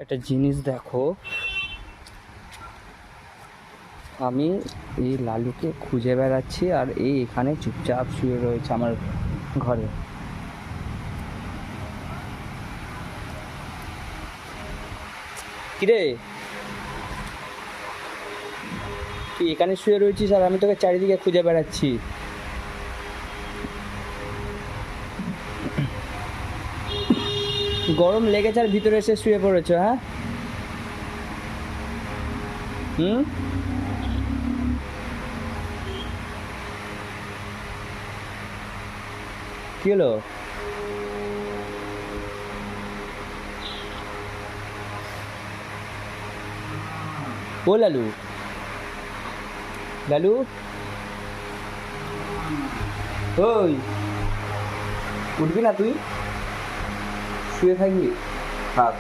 একটা জিনিস দেখো, আমি এই লালুকে খুঁজে বেড়াচ্ছি আর এই এখানে চুপচাপ শুয়ে রয়েছে আমার ঘরে। কিরে, তুই এখানে শুয়ে রয়েছিস আর আমি তোকে চারিদিকে খুঁজে বেড়াচ্ছি। গরম লেগেছে আর ভিতরে এসে শুয়ে পড়েছো? হ্যাঁ, হুম, কি হলো? ও লালু, লালু, ওই উঠবি না তুই? শুয়ে থাকবি? থাক।